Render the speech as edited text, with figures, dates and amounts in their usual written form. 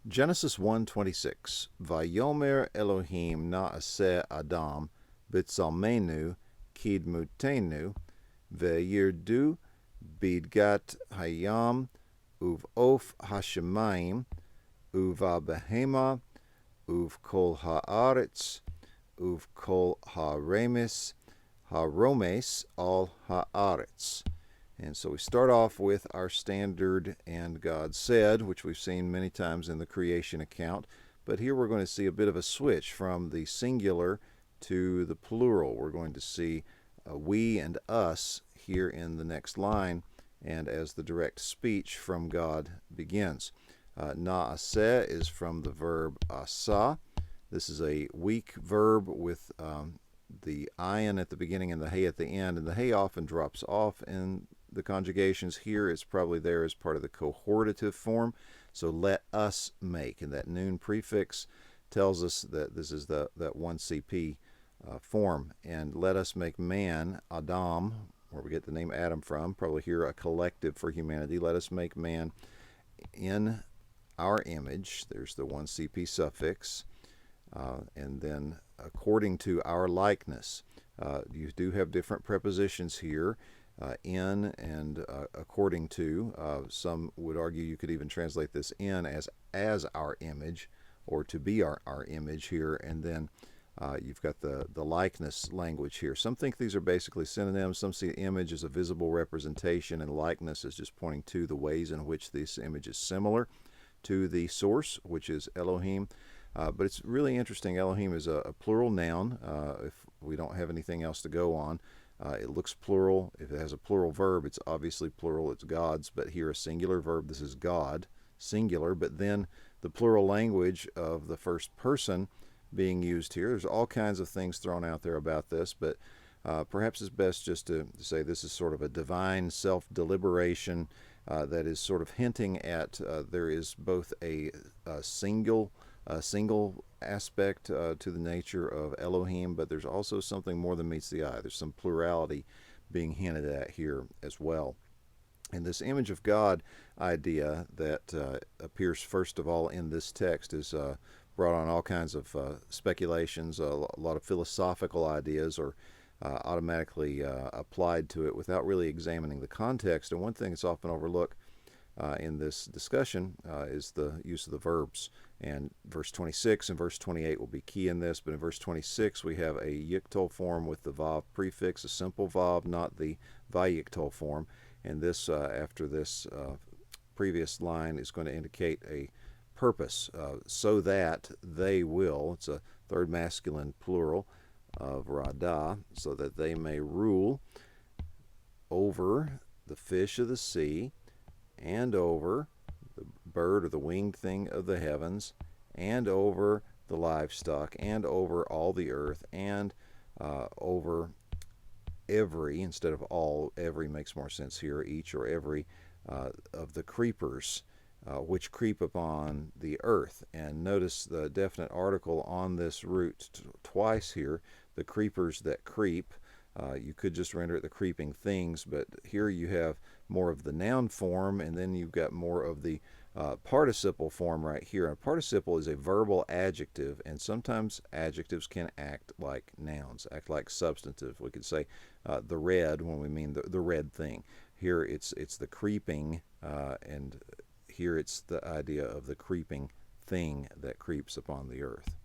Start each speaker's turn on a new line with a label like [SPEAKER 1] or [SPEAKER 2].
[SPEAKER 1] Genesis 1:26. Vayomer Elohim na'aseh Adam b'tzalmenu kidmutenu ve'yirdu bidgat hayam uv'of hashemayim uv'abehema uv'kol ha'aretz uv'kol ha'remes ha'romes al ha'aretz. And so we start off with our standard "and God said," which we've seen many times in the creation account. But here we're going to see a bit of a switch from the singular to the plural. We're going to see we and us here in the next line, and as the direct speech from God begins. Na'aseh is from the verb asa. This is a weak verb with the ayin at the beginning and the hey at the end, and the hey often drops off in the conjugations. Here it's probably there as part of the cohortative form. So let us make, and that noon prefix tells us that this is that 1CP form. And let us make man, Adam, where we get the name Adam from, probably here a collective for humanity. Let us make man in our image. There's the 1CP suffix. And then according to our likeness. You do have different prepositions here. In and according to. Some would argue you could even translate this in as our image, or to be our image here, and then you've got the likeness language here. Some think these are basically synonyms. Some see image as a visible representation, and likeness is just pointing to the ways in which this image is similar to the source, which is Elohim. But it's really interesting. Elohim is a plural noun. If we don't have anything else to go on, it looks plural. If it has a plural verb, it's obviously plural. It's gods. But here a singular verb. This is God, singular. But then the plural language of the first person being used here. There's all kinds of things thrown out there about this, but perhaps it's best just to say this is sort of a divine self-deliberation that is sort of hinting at there is both a single aspect to the nature of Elohim, but there's also something more than meets the eye. There's some plurality being hinted at here as well. And this image of God idea that appears first of all in this text is brought on all kinds of speculations. A lot of philosophical ideas are automatically applied to it without really examining the context. And one thing that's often overlooked in this discussion is the use of the verbs. And verse 26 and verse 28 will be key in this. But in verse 26, we have a yiktol form with the vav prefix, a simple vav, not the vayiktol form. And this, after this previous line, is going to indicate a purpose, so that they will. It's a third masculine plural of radah, so that they may rule over the fish of the sea, and over the bird or the winged thing of the heavens, and over the livestock, and over all the earth, and over every, instead of all, every makes more sense here, each or every of the creepers which creep upon the earth. And notice the definite article on this root twice here, the creepers that creep. You could just render it the creeping things, but here you have more of the noun form, and then you've got more of the participle form right here. A participle is a verbal adjective, and sometimes adjectives can act like nouns, act like substantive. We could say the red when we mean the red thing. Here it's the creeping, and here it's the idea of the creeping thing that creeps upon the earth.